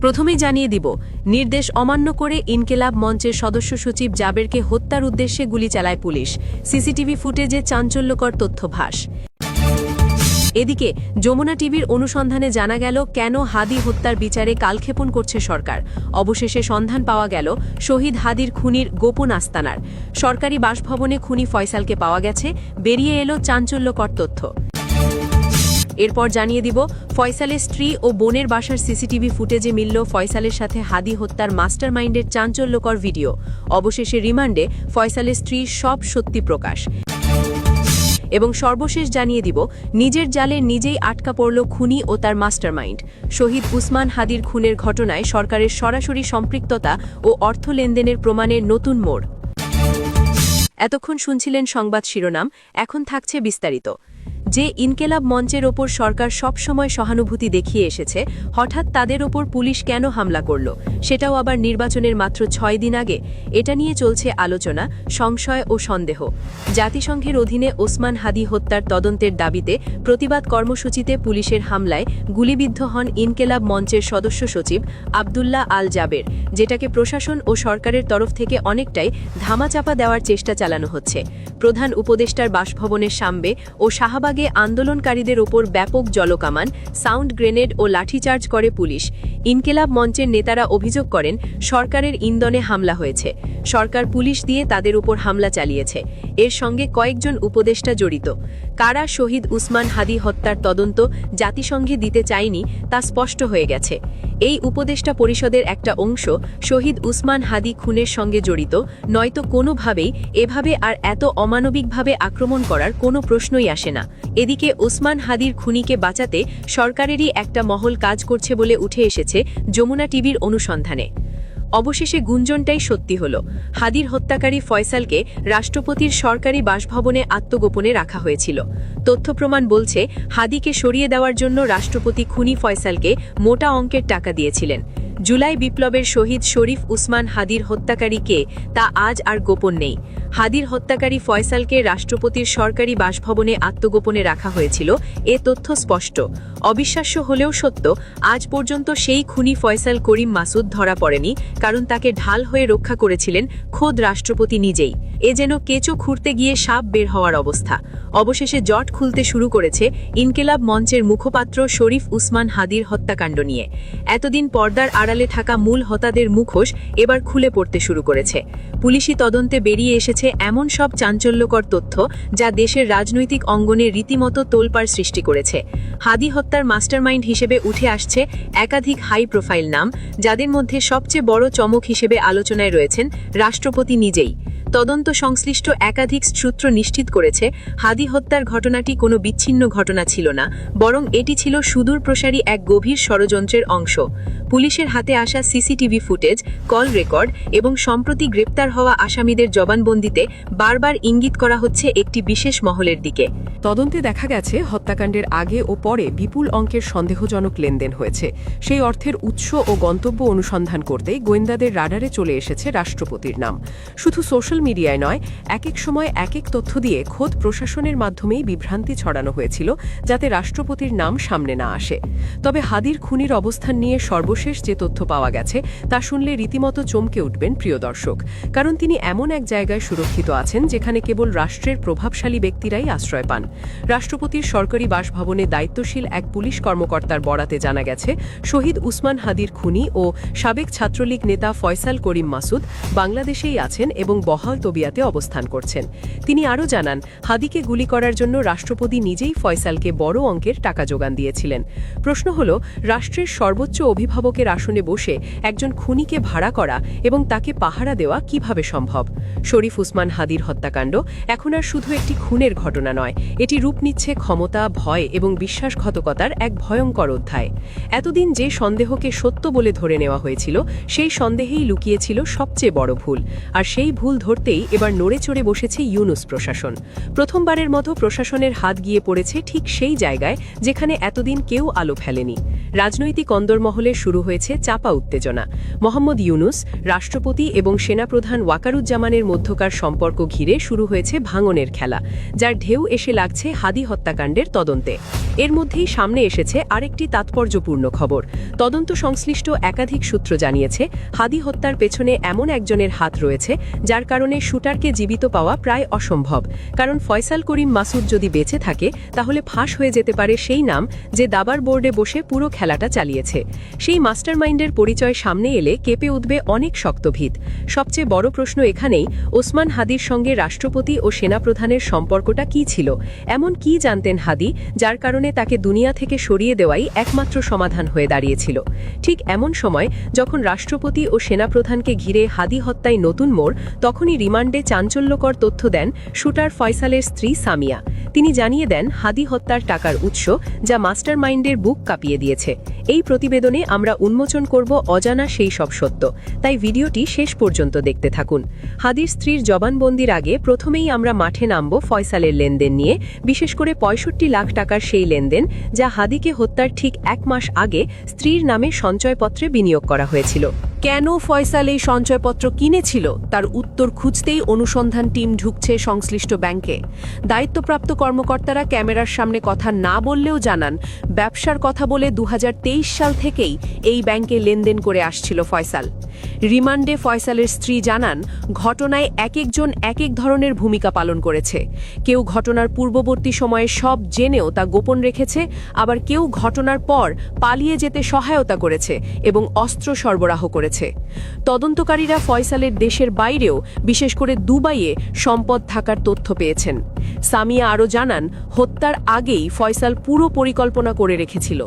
প্রথমেই জানিয়ে দিব, নির্দেশ অমান্য করে ইনকেলাব মঞ্চের সদস্য সচিব জাবেরকে হত্যার উদ্দেশ্যে গুলি চালায় পুলিশ। সিসিটিভি ফুটেজে চাঞ্চল্যকর তথ্য ফাঁস। এদিকে যমুনা টিভির অনুসন্ধানে জানা গেল কেন হাদি হত্যার বিচারে কালক্ষেপণ করছে সরকার। অবশেষে সন্ধান পাওয়া গেল শহীদ হাদির খুনির গোপন আস্তানার। সরকারি বাসভবনে খুনি ফয়সালকে পাওয়া গেছে। বেরিয়ে এলো চাঞ্চল্যকর তথ্য। এরপর জানিয়ে দিব, ফয়সালের স্ত্রী ও বোনের বাসার সিসিটিভি ফুটেজে মিলল ফয়সালের সাথে হাদি হত্যার মাস্টারমাইন্ডের চাঞ্চল্যকর ভিডিও। অবশেষে রিমান্ডে ফয়সালের স্ত্রীর সব সত্যি প্রকাশ। এবং সর্বশেষ জানিয়ে দিব, নিজের জালে নিজেই আটকা পড়ল খুনি ও তার মাস্টারমাইন্ড। শহীদ উসমান হাদির খুনের ঘটনায় সরকারের সরাসরি সম্পৃক্ততা ও অর্থ লেনদেনের প্রমাণের নতুন মোড়। এতক্ষণ শুনছিলেন সংবাদ শিরোনাম, এখন থাকছে বিস্তারিত। যে ইনকেলাব মঞ্চের ওপর সরকার সবসময় সহানুভূতি দেখিয়ে এসেছে, হঠাৎ তাদের ওপর পুলিশ কেন হামলা করল, সেটাও আবার নির্বাচনের মাত্র 6 দিন আগে। এটা নিয়ে চলছে আলোচনা, সংশয় ও সন্দেহ। জাতিসংঘের অধীনে ওসমান হাদি হত্যার তদন্তের দাবিতে প্রতিবাদ কর্মসূচিতে পুলিশের হামলায় গুলিবিদ্ধ হন ইনকেলাব মঞ্চের সদস্য সচিব আবদুল্লাহ আল জাবের, যেটাকে প্রশাসন ও সরকারের তরফ থেকে অনেকটাই ধামাচাপা দেওয়ার চেষ্টা চালানো হচ্ছে। প্রধান উপদেষ্টার বাসভবনের সামনে ও শাহবাগে আন্দোলনকারীদের ওপর ব্যাপক জলকামান, সাউন্ড গ্রেনেড ও লাঠিচার্জ করে পুলিশ। ইনকেলাব মঞ্চের নেতারা অভিযোগ করেন সরকারের ইন্ধনে হামলা হয়েছে। সরকার পুলিশ দিয়ে তাদের উপর হামলা চালিয়েছে। এর সঙ্গে কয়েকজন উপদেষ্টা জড়িত। কারা শহীদ উসমান হাদি হত্যার তদন্ত জাতিসংঘে দিতে চায়নি তা স্পষ্ট হয়ে গেছে। এই উপদেষ্টা পরিষদের একটা অংশ শহীদ উসমান হাদি খুনের সঙ্গে জড়িত, নয়তো কোনোভাবেই এভাবে আর এত অমানবিকভাবে আক্রমণ করার কোনো প্রশ্নই আসে না। এদিকে ওসমান হাদির খুনিকে বাঁচাতে সরকারেরই একটা মহল কাজ করছে বলে উঠে এসেছে যমুনা টিভির অনুসন্ধানে। অবশেষে গুঞ্জনটাই সত্যি হল। হাদির হত্যাকারী ফয়সালকে রাষ্ট্রপতির সরকারি বাসভবনে আত্মগোপনে রাখা হয়েছিল। তথ্য প্রমাণ বলছে, হাদিকে সরিয়ে দেওয়ার জন্য রাষ্ট্রপতি খুনি ফয়সালকে মোটা অঙ্কের টাকা দিয়েছিলেন। জুলাই বিপ্লবের শহীদ শরীফ উসমান হাদির হত্যাকারী কে, তা আজ আর গোপন নেই। হাদির হত্যাকারী ফয়সালকে রাষ্ট্রপতির সরকারি বাসভবনে আত্মগোপনে রাখা হয়েছিল, এ তথ্য স্পষ্ট। অবিশ্বাস্য হলেও সত্য, আজ পর্যন্ত সেই খুনি ফয়সাল করিম মাসুদ ধরা পড়েনি, কারণ তাকে ঢাল হয়ে রক্ষা করেছিলেন খোদ রাষ্ট্রপতি নিজেই। এ যেন কেঁচো খুঁড়তে গিয়ে সাপ বের হওয়ার অবস্থা। অবশেষে জট খুলতে শুরু করেছে ইনকেলাব মঞ্চের মুখপাত্র শরীফ উসমান হাদির হত্যাকাণ্ড নিয়ে। এতদিন পর্দার আড়ালে থাকা মূল হোতাদের মুখোশ এবার খুলে পড়তে শুরু করেছে। পুলিশি তদন্তে বেরিয়ে এসেছে এমন সব চাঞ্চল্যকর তথ্য, যা দেশের রাজনৈতিক অঙ্গনে রীতিমতো তোলপাড় সৃষ্টি করেছে। হাদি হত্যার মাস্টারমাইন্ড হিসেবে উঠে আসছে একাধিক হাই প্রোফাইল নাম, যাদের মধ্যে সবচেয়ে বড় চমক হিসেবে আলোচনায় রয়েছেন রাষ্ট্রপতি নিজেই। তদন্ত সংশ্লিষ্ট একাধিক সূত্র নিশ্চিত করেছে, হাদি হত্যার ঘটনাটি কোনো বিচ্ছিন্ন ঘটনা ছিল না, বরং এটি ছিল সুদূরপ্রসারী এক গভীর ষড়যন্ত্রের অংশ। পুলিশের হাতে আসা সিসিটিভি ফুটেজ, কল রেকর্ড এবং সম্প্রতি গ্রেপ্তার হওয়া আসামিদের জবানবন্দিতে বারবার ইঙ্গিত করা হচ্ছে একটি বিশেষ মহলের দিকে। তদন্তে দেখা গেছে, হত্যাকাণ্ডের আগে ও পরে বিপুল অঙ্কের সন্দেহজনক লেনদেন হয়েছে। সেই অর্থের উৎস ও গন্তব্য অনুসন্ধান করতেই গোয়েন্দাদের রাডারে চলে এসেছে রাষ্ট্রপতির নাম। শুধু সোশ্যাল মিডিয়ায় নয়, এক এক সময় এক এক তথ্য দিয়ে খোদ প্রশাসনের মাধ্যমেই বিভ্রান্তি ছড়ানো হয়েছিল, যাতে রাষ্ট্রপতির নাম সামনে না আসে। তবে হাদির খুনির অবস্থান নিয়ে সর্বশেষ যে তথ্য পাওয়া গেছে, তা শুনলে রীতিমতো চমকে উঠবেন প্রিয় দর্শক। কারণ তিনি এমন এক জায়গায় সুরক্ষিত আছেন, যেখানে কেবল রাষ্ট্রের প্রভাবশালী ব্যক্তিরাই আশ্রয় পান। রাষ্ট্রপতির সরকারি বাসভবনে দায়িত্বশীল এক পুলিশ কর্মকর্তার বরাতে জানা গেছে, শহীদ উসমান হাদির খুনি ও সাবেক ছাত্রলীগ নেতা ফয়সাল করিম মাসুদ বাংলাদেশেই আছেন এবং বহাল তবিয়াতে অবস্থান করছেন। তিনি আরও জানান, হাদিকে গুলি করার জন্য রাষ্ট্রপতি নিজেই ফয়সালকে বড় অঙ্কের টাকা যোগান দিয়েছিলেন। প্রশ্ন হল, রাষ্ট্রের সর্বোচ্চ অভিভাবকের আসনে বসে একজন খুনিকে ভাড়া করা এবং তাকে পাহারা দেওয়া কিভাবে সম্ভব? শরীফ উসমান হাদির হত্যাকাণ্ড এখন আর শুধু একটি খুনের ঘটনা নয়, এটি রূপ নিচ্ছে ক্ষমতা, ভয় এবং বিশ্বাসঘাতকতার এক ভয়ঙ্কর অধ্যায়। এতদিন যে সন্দেহকে সত্য বলে ধরে নেওয়া হয়েছিল, সেই সন্দেহেই লুকিয়েছিল সবচেয়ে বড় ভুল। আর সেই ভুল ধরতে করতেই এবার নড়ে চড়ে বসেছে ইউনুস প্রশাসন। প্রথমবারের মতো প্রশাসনের হাত গিয়ে পড়েছে ঠিক সেই জায়গায় যেখানে এতদিন কেউ আলো ফেলেনি। রাজনৈতিক অন্দরমহলে শুরু হয়েছে চাপা উত্তেজনা। মোহাম্মদ ইউনুস, রাষ্ট্রপতি এবং সেনাপ্রধান ওয়াকারুজ্জামানের মধ্যকার সম্পর্ক ঘিরে শুরু হয়েছে ভাঙনের খেলা, যার ঢেউ এসে লাগছে হাদি হত্যাকাণ্ডের তদন্তে। এর মধ্যেই সামনে এসেছে আরেকটি তাৎপর্যপূর্ণ খবর। তদন্ত সংশ্লিষ্ট একাধিক সূত্র জানিয়েছে, হাদি হত্যার পেছনে এমন একজনের হাত রয়েছে যার কারণে শুটারকে জীবিত পাওয়া প্রায় অসম্ভব। কারণ ফয়সাল করিম মাসুদ যদি বেঁচে থাকে তাহলে ফাঁস হয়ে যেতে পারে সেই নাম যে দাবার বোর্ডে বসে পুরো খেলাটা চালিয়েছে। সেই মাস্টারমাইন্ডের পরিচয় সামনে এলে কেঁপে উঠবে অনেক শক্ত ভিত। সবচেয়ে বড় প্রশ্ন এখানেই, ওসমান হাদির সঙ্গে রাষ্ট্রপতি ও সেনাপ্রধানের সম্পর্কটা কী ছিল? এমন কি জানতেন হাদি যার কারণে তাকে দুনিয়া থেকে সরিয়ে দেওয়াই একমাত্র সমাধান হয়ে দাঁড়িয়েছিল? ঠিক এমন সময় যখন রাষ্ট্রপতি ও সেনাপ্রধানকে ঘিরে হাদি হত্যায় নতুন মোড়, তখনই রিমান্ডে চাঞ্চল্যকর তথ্য দেন শুটার ফয়সালের স্ত্রী সামিয়া। তিনি জানিয়ে দেন হাদি হত্যার টাকার উৎস, যা মাস্টারমাইন্ডের বুক কাঁপিয়ে দিয়েছে। এই প্রতিবেদনে আমরা উন্মোচন করব অজানা সেই সব সত্য, তাই ভিডিওটি শেষ পর্যন্ত দেখতে থাকুন। হাদির স্ত্রীর জবানবন্দির আগে প্রথমেই আমরা মাঠে নামব ফয়সালের লেনদেন নিয়ে, বিশেষ করে ৬৫ লাখ টাকার সেই লেনদেন যা হাদিকে হত্যার ঠিক ১ মাস আগে স্ত্রীর নামে সঞ্চয়পত্রে বিনিয়োগ করা হয়েছিল। কেন ফয়সাল এই সঞ্চয়পত্র কিনেছিল তার উত্তর খুঁজতেই অনুসন্ধান টিম ঢুকছে সংশ্লিষ্ট ব্যাংকে। দায়িত্বপ্রাপ্ত কর্মকর্তারা ক্যামেরার সামনে কথা না বললেও জানান, ব্যবসার কথা বলে ২০২৩ সাল থেকেই এই ব্যাংকে লেনদেন করে আসছিল ফয়সাল। রিমান্ডে ফয়সালের স্ত্রী জানান, ঘটনায় এক একজন এক এক ধরনের ভূমিকা পালন করেছে। কেউ ঘটনার পূর্ববর্তী সময়ে সব জেনেও তা গোপন রেখেছে, আবার কেউ ঘটনার পর পালিয়ে যেতে সহায়তা করেছে এবং অস্ত্র সরবরাহ করেছে। তদন্তকারীরা ফয়সালের দেশের বাইরেও, বিশেষ করে দুবাইয়ে সম্পদ থাকার তথ্য পেয়েছেন। সামিয়া আরও জানান, হত্যার আগেই ফয়সাল পুরো পরিকল্পনা করে রেখেছিল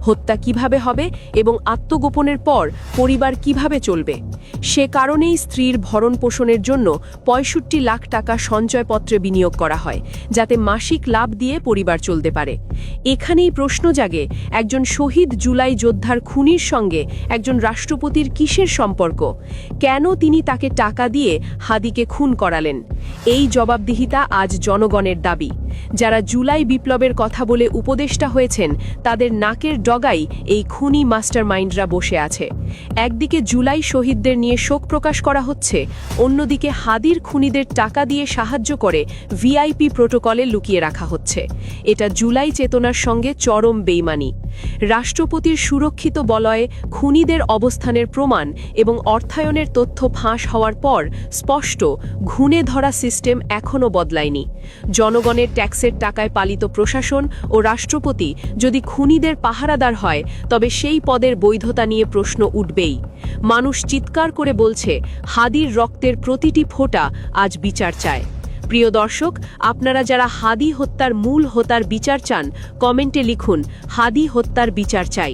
হত্যা কিভাবে হবে এবং আত্মগোপনের পর পরিবার কিভাবে চলবে। সে কারণেই স্ত্রীর ভরণ পোষণের জন্য ৬৫ লাখ টাকা সঞ্চয়পত্রে বিনিয়োগ করা হয়, যাতে মাসিক লাভ দিয়ে পরিবার চলতে পারে। এখানেই প্রশ্ন জাগে, একজন শহীদ জুলাই যোদ্ধার খুনির সঙ্গে একজন রাষ্ট্রপতির কিসের সম্পর্ক? কেন তিনি তাকে টাকা দিয়ে হাদিকে খুন করালেন? এই জবাবদিহিতা আজ জনগণের দাবি। যারা জুলাই বিপ্লবের কথা বলে উপদেষ্টা হয়েছেন, তাদের নাকের ডগাই এই খুনি মাস্টারমাইন্ডরা বসে আছে। একদিকে জুলাই শহীদদের নিয়ে শোক প্রকাশ করা হচ্ছে, অন্যদিকে হাদির খুনিদের টাকা দিয়ে সাহায্য করে ভিআইপি প্রোটোকলে লুকিয়ে রাখা হচ্ছে। এটা জুলাই চেতনার সঙ্গে চরম বেইমানি। রাষ্ট্রপতির সুরক্ষিত বলয়ে খুনিদের অবস্থানের প্রমাণ এবং অর্থায়নের তথ্য ফাঁস হওয়ার পর স্পষ্ট, ঘুণে ধরা সিস্টেম এখনও বদলায়নি। জনগণের ট্যাক্সের টাকায় পালিত প্রশাসন ও রাষ্ট্রপতি যদি খুনিদের পাহারাদার হয়, তবে সেই পদের বৈধতা নিয়ে প্রশ্ন উঠবেই। মানুষ চিৎকার করে বলছে, হাদির রক্তের প্রতিটি ফোঁটা আজ বিচার চায়। প্রিয় দর্শক, আপনারা যারা হাদি হত্যার মূল হোতার বিচার চান, কমেন্টে লিখুন, হাদি হত্যার বিচার চাই।